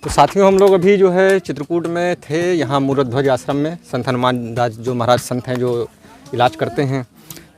तो साथियों, हम लोग अभी जो है चित्रकूट में थे, यहाँ मूर्तध्वज आश्रम में संत हनुमान दास जो महाराज संत हैं जो इलाज करते हैं।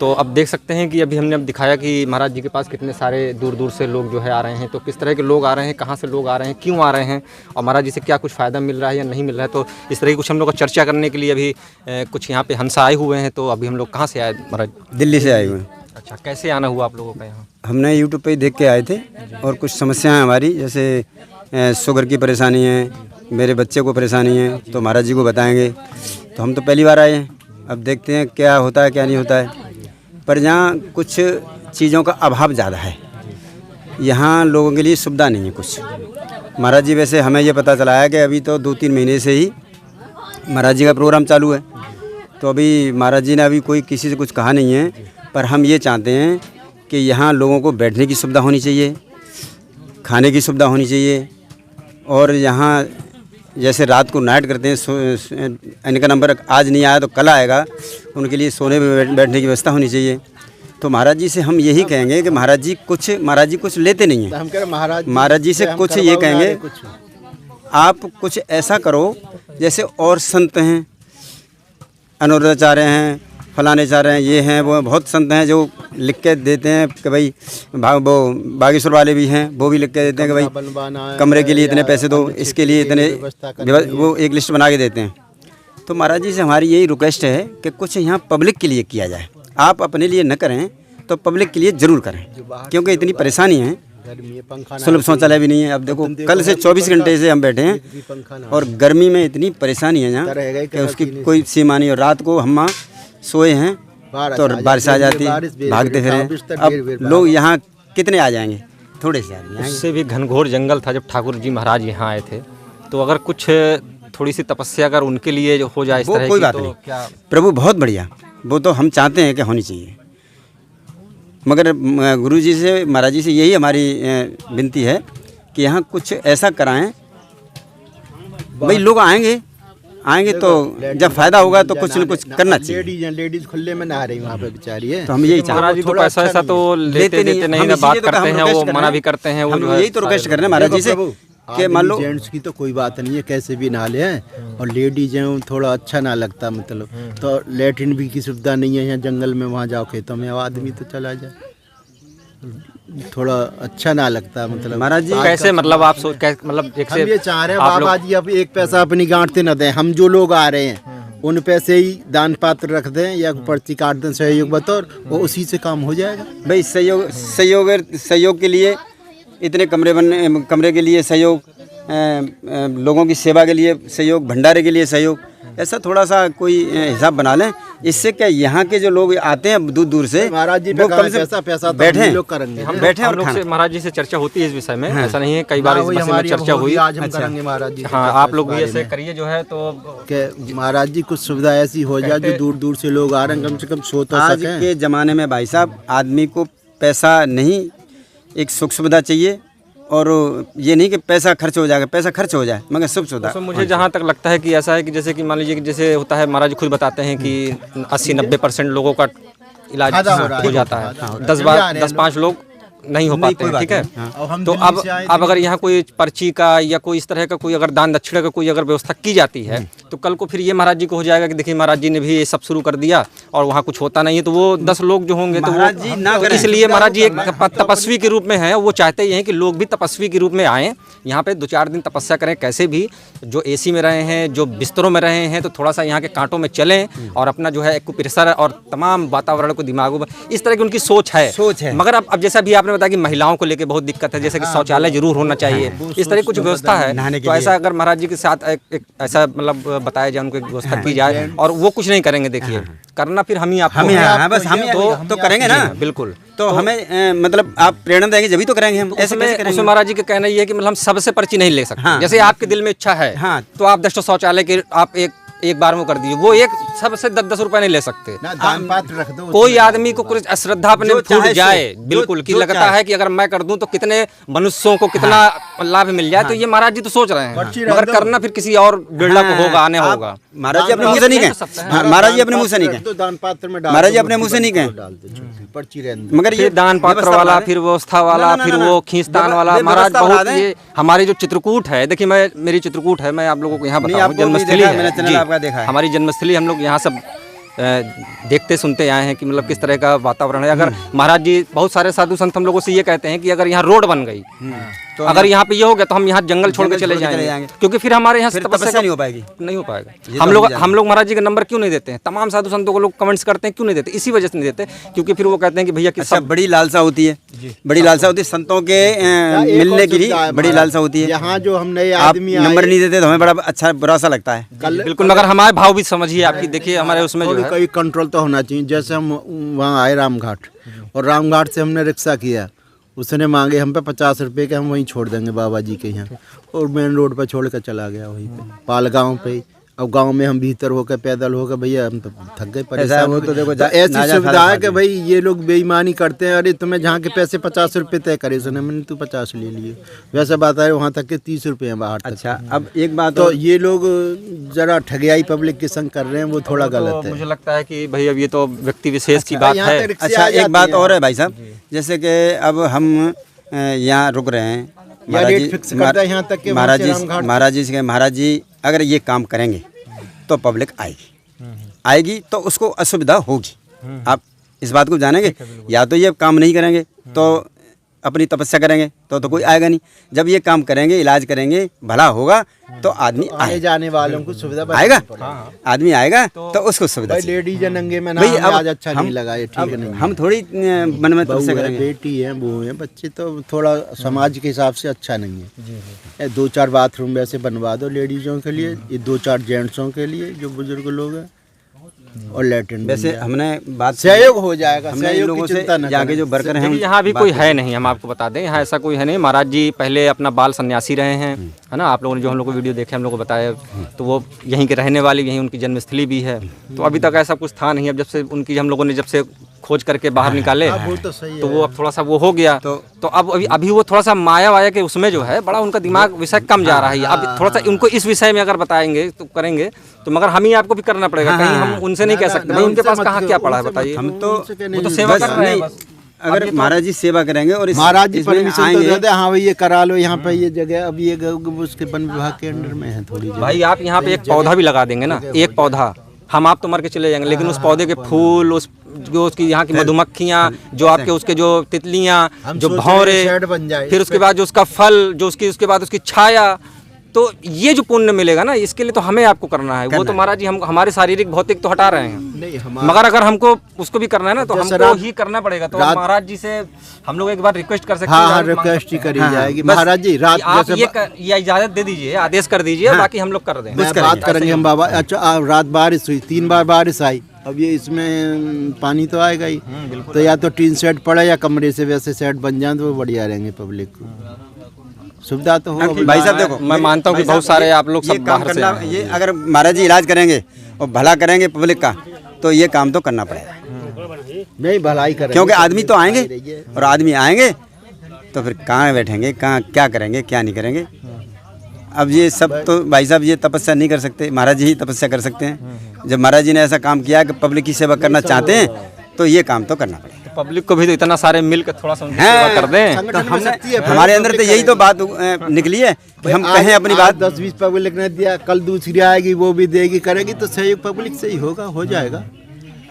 तो अब देख सकते हैं कि अभी हमने दिखाया कि महाराज जी के पास कितने सारे दूर दूर से लोग जो है आ रहे हैं। तो किस तरह के लोग आ रहे हैं, कहाँ से लोग आ रहे हैं, क्यों आ रहे हैं और महाराज जी से क्या कुछ फ़ायदा मिल रहा है या नहीं मिल रहा है। तो इस तरह की कुछ हम लोग को चर्चा करने के लिए अभी कुछ यहाँ पे हंसा आए हुए हैं। तो अभी हम लोग कहाँ से आए महाराज? दिल्ली से आए हुए हैं। अच्छा, कैसे आना हुआ आप लोगों का यहाँ? हमने यूट्यूब पे ही देख के आए थे और कुछ समस्याएं हमारी, जैसे शुगर की परेशानी है, मेरे बच्चे को परेशानी है, तो महाराज जी को बताएंगे। तो हम तो पहली बार आए हैं, अब देखते हैं क्या होता है क्या नहीं होता है। पर यहाँ कुछ चीज़ों का अभाव ज़्यादा है, यहाँ लोगों के लिए सुविधा नहीं है कुछ। महाराज जी, वैसे हमें ये पता चला है कि अभी तो 2-3 महीने से ही महाराज जी का प्रोग्राम चालू है। तो अभी महाराज जी ने अभी कोई किसी से कुछ कहा नहीं है, पर हम ये चाहते हैं कि यहाँ लोगों को बैठने की सुविधा होनी चाहिए, खाने की सुविधा होनी चाहिए, और यहाँ जैसे रात को नाइट करते हैं, इनका नंबर आज नहीं आया तो कल आएगा, उनके लिए सोने में बैठने की व्यवस्था होनी चाहिए। तो महाराज जी से हम यही कहेंगे कि महाराज जी कुछ लेते नहीं हैं। महाराज जी से कुछ ये कहेंगे, आप कुछ ऐसा करो जैसे और संत हैं, अनुराधाचार्य हैं, फलाने चाह रहे हैं, ये हैं, वो बहुत संत हैं जो लिख के देते हैं कि भाई वो बागेश्वर वाले भी हैं, वो भी लिख के देते हैं कि भाई कमरे के लिए इतने पैसे दो, इसके लिए इतने, वो एक लिस्ट बना के देते हैं। तो महाराज जी से हमारी यही रिक्वेस्ट है कि कुछ यहाँ पब्लिक के लिए किया जाए। आप अपने लिए न करें तो पब्लिक के लिए ज़रूर करें, क्योंकि इतनी परेशानी है, सुलभ शौचालय भी नहीं है। अब देखो, कल से 24 घंटे से हम बैठे हैं और गर्मी में इतनी परेशानी है यहाँ कि उसकी कोई सीमा नहीं। और रात को हम सोए हैं तो बारिश आ जाती, भागते फिरे। अब लोग यहाँ कितने आ जाएंगे, थोड़े से आएंगे। उससे भी घनघोर जंगल था जब ठाकुर जी महाराज यहाँ आए थे। तो अगर कुछ थोड़ी सी तपस्या अगर उनके लिए जो हो जाए इस तरह कोई की, बात तो नहीं, क्या प्रभु बहुत बढ़िया, वो तो हम चाहते हैं कि होनी चाहिए। मगर गुरु जी से, महाराज जी से यही हमारी विनती है कि यहाँ कुछ ऐसा कराएं, भाई लोग आएंगे तो जब फायदा होगा तो कुछ न कुछ करना चाहिए। लेडीज खुले में नहा रही वहाँ पे बेचारी है। तो हम यही चाहते हैं। महाराज जी तो पैसा ऐसा तो लेते नहीं ना, बात करते हैं, वो मना भी करते हैं। हम यही तो रिक्वेस्ट कर रहे हैं महाराज जी से कि मान लो, जेंट्स की तो कोई बात नहीं है, कैसे भी नहा ले, और लेडीज हैं थोड़ा अच्छा ना लगता, मतलब तो लेटरिन भी की सुविधा नहीं है यहाँ जंगल में, वहाँ जाओ खेतों में, आदमी तो चला जाए, थोड़ा अच्छा ना लगता। मतलब महाराज जी कैसे, मतलब आप सोच, मतलब एक हम से ये चाह रहे हैं बाबा जी अब एक पैसा अपनी गांठते न दें, हम जो लोग आ रहे हैं उन पैसे ही दान पात्र रख दें या पर्ची काट दें सहयोग बतौर, वो उसी से काम हो जाएगा। भाई सहयोग के लिए इतने कमरे के लिए सहयोग, लोगों की सेवा के लिए सहयोग, भंडारे के लिए सहयोग, ऐसा थोड़ा सा कोई हिसाब बना लें। इससे क्या यहाँ के जो लोग आते हैं दूर दूर से, महाराज जी वो कम से पैसा बैठे लोग करेंगे, हम बैठे और लोग से महाराज जी से चर्चा होती है इस विषय में। ऐसा नहीं है, कई बार इस विषय में चर्चा हुई। आज हम करेंगे महाराज जी। हाँ, आप लोग भी ऐसे करिए जो है, तो महाराज जी कुछ सुविधा ऐसी हो जाए जो दूर दूर से लोग आ रहे हैं, कम से कम सो तो आज के ज़माने में भाई साहब, आदमी को पैसा नहीं, एक सुख सुविधा चाहिए। और ये नहीं कि पैसा खर्च हो जाएगा, पैसा खर्च हो जाए मगर सुख सुविधा। तो मुझे जहाँ तक लगता है कि ऐसा है कि जैसे कि मान लीजिए कि जैसे होता है, महाराज खुद बताते हैं कि 80-90% लोगों का इलाज हो जाता है, 10-5 लोग नहीं हो पाते हैं, ठीक है। तो अब अगर यहाँ कोई पर्ची का या कोई इस तरह का कोई अगर दान दक्षिणा का कोई अगर व्यवस्था की जाती है, तो कल को फिर ये महाराज जी को हो जाएगा कि देखिए महाराज जी ने भी ये सब शुरू कर दिया और वहाँ कुछ होता नहीं है, तो वो 10 लोग जो होंगे तो वो, इसलिए महाराज जी एक तपस्वी के रूप में हैं, वो चाहते ही हैं कि लोग भी तपस्वी के रूप में आएँ, यहाँ पे 2-4 दिन तपस्या करें, कैसे भी जो एसी में रहे हैं, जो बिस्तरों में रहे हैं, तो थोड़ा सा यहाँ के कांटों में चलें और अपना जो है एक्यूप्रेशर और तमाम वातावरण को दिमागों में, इस तरह की उनकी सोच है। मगर अब जैसा भी आपने बताया कि महिलाओं को लेकर बहुत दिक्कत है, जैसे कि शौचालय जरूर होना चाहिए, इस तरह की कुछ व्यवस्था है। तो ऐसा अगर महाराज जी के साथ एक ऐसा मतलब बताया जाए, उनको एक व्यवस्था की जाए, और वो कुछ नहीं करेंगे, देखिए करना फिर हम ही बस हम तो करेंगे ना, बिल्कुल। तो हमें मतलब आप प्रेरणा देंगे जब तो करेंगे हम। ऐसे कैसे करेंगे? उसमें महाराज जी का कहना ये है कि मतलब हम सबसे पर्ची नहीं ले सकते। जैसे आपके दिल में इच्छा है, तो आप 10 शौचालय के आप एक एक बार में कर दीजिए, वो एक सबसे 10-10 रुपए नहीं ले सकते। ना दान पात्र रख दो। कोई आदमी को कुछ अश्रद्धा अपने फूट जाए बिल्कुल कि लगता है कि अगर मैं कर दूं तो कितने मनुष्यों को कितना लाभ मिल जाए, तो ये महाराज जी तो सोच रहे हैं, मगर करना फिर किसी और बिल्डअप होगा, आने होगा। महाराज जी अपने मुंह से नहीं कहें, महाराज जी अपने मुंह से नहीं कहें, दान पात्र में डाल, महाराज जी अपने मुंह से नहीं कहें, पर्ची रहने। मगर ये फिर दान पात्र वाला, फिर व्यवस्था वाला, फिर वो खींचतान वाला। महाराज बहुत ये हमारी जो चित्रकूट है, देखिए मैं मेरी चित्रकूट है, मैं आप लोगों को यहाँ बताऊँ, जन्मस्थली है, हमारी जन्मस्थली। हम लोग यहाँ सब देखते सुनते आए हैं कि मतलब किस तरह का वातावरण है। अगर महाराज जी बहुत सारे साधु संत हम लोगों से ये कहते हैं कि अगर यहाँ रोड बन गई, तो अगर यहाँ पे ये हो गया तो हम यहाँ जंगल छोड़ के चले जाएंगे, क्योंकि फिर हमारे यहाँ तपस्या नहीं हो पाएगी, नहीं हो पाएगा। हम लोग महाराज जी का नंबर क्यों नहीं देते हैं? तमाम साधु संतों को लोग कमेंट्स करते हैं, क्यों नहीं देते? इसी वजह से नहीं देते, क्योंकि फिर वो कहते हैं कि भैया कि सब बड़ी लालसा होती है, बड़ी लालसा होती है संतों के मिलने की भी बड़ी लालसा होती है। यहाँ जो हम नए आप आदमी नंबर नहीं देते तो हमें बड़ा अच्छा बुरा सा लगता है। बिल्कुल, मगर हमारे भाव भी समझिए आपकी, देखिए हमारे उसमें जो है कोई कंट्रोल तो होना चाहिए। जैसे हम वहाँ आए रामघाट, और रामघाट से हमने रिक्शा किया, उसने मांगे हम पे 50 रुपये के, हम वहीं छोड़ देंगे बाबा जी के यहाँ, और मेन रोड पर छोड़ कर चला गया वहीं पे पाल गाँव पे। अब गांव में हम भीतर होकर पैदल होकर, भैया हम तो थक गए, परेशान हो। तो देखो ऐसी सुविधा है कि भाई ये लोग बेईमानी करते हैं। अरे तुम्हें जहाँ के पैसे 50 रुपये तय करे, उसने मैंने तू 50 ले लिए, वैसा बात है वहाँ तक के 30 रुपये हैं बाहर। अच्छा, अब एक बात तो ये लोग जरा ठगियाई पब्लिक के संग कर रहे हैं, वो थोड़ा गलत है। मुझे लगता है कि भाई अब ये तो व्यक्ति विशेष की बात है। अच्छा, एक बात और है भाई साहब, जैसे कि अब हम यहाँ रुक रहे हैं, महाराज जी अगर ये काम करेंगे तो पब्लिक आएगी तो उसको असुविधा होगी। आप इस बात को जानेंगे, या तो ये काम नहीं करेंगे तो अपनी तपस्या करेंगे तो कोई आएगा नहीं। जब ये काम करेंगे, इलाज करेंगे, भला होगा तो आदमी आने जाने वालों को सुविधा आएगा, आदमी आएगा तो उसको सुविधा। लेडीज नंगे में भाई आज अच्छा नहीं लगा, ये ठीक नहीं। हम थोड़ी मन में तपस्या करेंगे, बेटी है, बहू है, बच्चे, तो थोड़ा समाज के हिसाब से अच्छा नहीं है। 2-4 बाथरूम वैसे बनवा दो लेडीजों के लिए, ये 2-4 जेंट्सों के लिए जो बुजुर्ग लोग हैं, और लैट्रिन। वैसे हमने बात सहयोग हो जाएगा, हमने इन लोगों से जाके जो वर्कर हैं, यहाँ भी कोई है नहीं, हम आपको बता दें, यहाँ ऐसा कोई है नहीं। महाराज जी पहले अपना बाल सन्यासी रहे हैं, है ना। आप लोगों ने जो हम लोग को वीडियो देखे, हम लोग को बताया, तो वो यहीं के रहने वाले, यहीं उनकी जन्मस्थली भी है। तो अभी तक ऐसा कुछ था नहीं। अब जब से उनकी हम लोगों ने जब से खोज करके बाहर निकाले, तो वो अब थोड़ा सा वो हो गया। तो अब अभी वो थोड़ा सा माया वाया के उसमें जो है बड़ा उनका दिमाग विषय कम जा रहा है। अब थोड़ा सा उनको इस विषय में अगर बताएंगे तो करेंगे, तो मगर हम ही आपको भी करना पड़ेगा। कहीं हम उनसे नहीं कह सकते भाई उनके पास कहाँ क्या पड़ा है, बताइए। हम तो वो तो सेवा कर रहे हैं बस। अगर महाराज जी सेवा करेंगे और महाराज जी परमिशन तो दे दे, हाँ भाई ये करा लो यहाँ पे, ये जगह अब ये उसके वन विभाग के अंडर में है थोड़ी। भाई आप यहाँ पे एक पौधा भी लगा देंगे ना, एक पौधा, हम आप तो मर के चले जाएंगे, लेकिन उस पौधे के फूल, उस जो उसकी यहाँ की मधुमक्खियाँ, जो आपके उसके जो तितलियाँ, जो भौरे, फिर उसके बाद जो उसका फल, जो उसके बाद उसकी छाया, तो ये जो पुण्य मिलेगा ना, इसके लिए तो हमें आपको करना है। वो तो महाराज जी हम हमारे शारीरिक भौतिक तो हटा रहे हैं, मगर अगर हमको उसको भी करना है ना, तो हमको ही करना पड़ेगा। तो महाराज जी से हम लोग एक बार रिक्वेस्ट कर सकते हैं। हाँ, रिक्वेस्ट ही करी जाएगी। महाराज जी रात आप ये इजाजत दे दीजिए, आदेश कर दीजिए, बाकी हम लोग कर दें, बात करेंगे हम बाबा। अच्छा, रात बारिश हुई, 3 बार बारिश आई, अब ये इसमें पानी तो आएगा ही, तो या तो टीन सेट पड़े या कमरे से वैसे सेट बन जाए तो वो बढ़िया रहेंगे, पब्लिक को सुविधा तो हो। भाई साहब देखो, मैं मानता हूँ कि बहुत सारे आप लोग सब बाहर से आए। ये अगर महाराज जी इलाज करेंगे और भला करेंगे पब्लिक का, तो ये काम तो करना पड़ेगा। नहीं, भलाई करेंगे, क्योंकि आदमी तो आएंगे, और आदमी आएंगे तो फिर कहाँ बैठेंगे, कहाँ क्या करेंगे, क्या नहीं करेंगे। अब ये सब तो भाई साहब ये तपस्या नहीं कर सकते, महाराज जी ही तपस्या कर सकते हैं। जब महाराज जी ने ऐसा काम किया कि पब्लिक की सेवा करना चाहते हैं, तो ये काम तो करना पड़ेगा। पब्लिक को भी तो इतना सारे मिल के थोड़ा सा सेवा कर दें। तो हमने हमारे अंदर तो यही तो बात निकली है, हम कहें अपनी बात। 10-20 पब्लिक ने दिया, कल दूसरी आएगी, वो भी देगी, करेगी, तो सहयोग पब्लिक से ही होगा, हो जाएगा।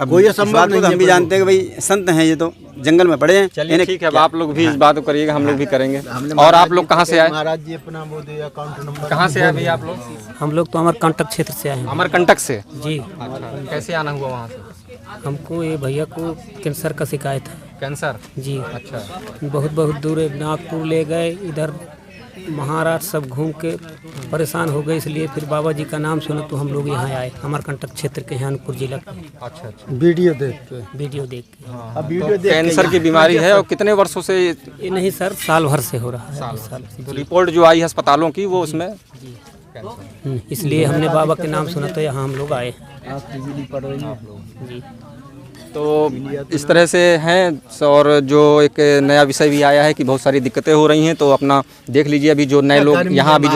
अब कोई असंभव नहीं, हम भी जानते हैं कि भाई संत हैं, ये तो जंगल में पड़े हैं। चलिए ठीक है, अब आप लोग भी इस बात को करिएगा, हम लोग भी करेंगे। और आप लोग कहाँ से आए? महाराज जी अपना वो दे अकाउंट नंबर। कहाँ से आए भैया आप लोग? हम लोग तो अमरकंटक क्षेत्र से आए हैं। अमरकंटक से जी। कैसे आना हुआ वहाँ से? हमको ये भैया को कैंसर का शिकायत है। कैंसर? जी। अच्छा, बहुत दूर है, नागपुर ले गए, इधर महाराष्ट्र सब घूम के परेशान हो गए, इसलिए फिर बाबा जी का नाम सुना तो हम लोग यहाँ आए, अमरकंटक क्षेत्र के हनुपुर जिला के। अच्छा, वीडियो देख के अब वीडियो देख। कैंसर की बीमारी है और कितने वर्षों से? ये नहीं सर, साल भर से हो रहा है। तो रिपोर्ट जो आई अस्पतालों की वो उसमें इसलिए हमने बाबा के नाम सुना तो यहाँ हम लोग आए। बिजली पड़ रही है जी। तो इस तरह से हैं। और जो एक नया विषय भी आया है कि बहुत सारी दिक्कतें हो रही हैं, तो अपना देख लीजिए अभी जो नए लोग यहाँ अभी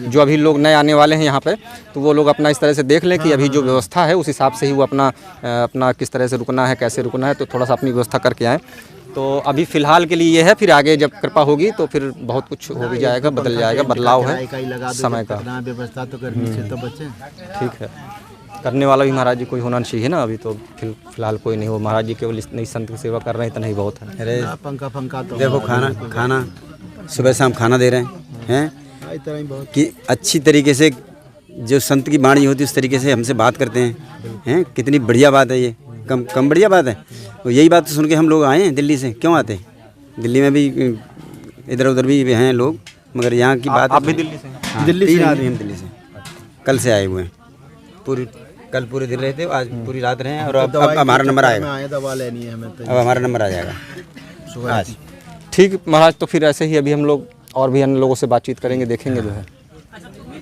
जो अभी लोग नए आने वाले हैं यहाँ पे, तो वो लोग अपना इस तरह से देख लें कि अभी जो व्यवस्था है उस हिसाब से ही वो अपना किस तरह से रुकना है, कैसे रुकना है, तो थोड़ा सा अपनी व्यवस्था करके आएँ। तो अभी फ़िलहाल के लिए ये है, फिर आगे जब कृपा होगी तो फिर बहुत कुछ हो भी जाएगा, बदल जाएगा, बदलाव है समय का। व्यवस्था तो गर्मी से तो बचे। ठीक है, करने वाला भी महाराज जी कोई होना चाहिए ना। अभी तो फिलहाल कोई नहीं हो, महाराज जी केवल इस नई संत की सेवा कर रहे हैं, इतना ही बहुत है। अरे पंखा तो देखो खाना सुबह शाम खाना दे रहे हैं इतना ही बहुत कि अच्छी तरीके से जो संत की वाणी होती है उस तरीके से हमसे बात करते हैं। कितनी बढ़िया बात है ये, कम बढ़िया बात है। तो यही बात सुन के हम लोग आए हैं दिल्ली से। क्यों आते हैं, दिल्ली में भी इधर उधर भी हैं लोग, मगर यहाँ की बात। आप भी दिल्ली से हैं? हाँ, दिल्ली से आदमी हम दिल्ली से कल से आए हुए हैं। कल पूरे दिन रहे थे, आज पूरी रात रहे हैं। और अब हमारा नंबर आएगा, दवा लेनी है हमें तो। अब हमारा नंबर आ जाएगा आज। ठीक महाराज, तो फिर ऐसे ही अभी हम लोग और भी अन्य लोगों से बातचीत करेंगे, देखेंगे जो है।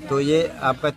तो ये आपका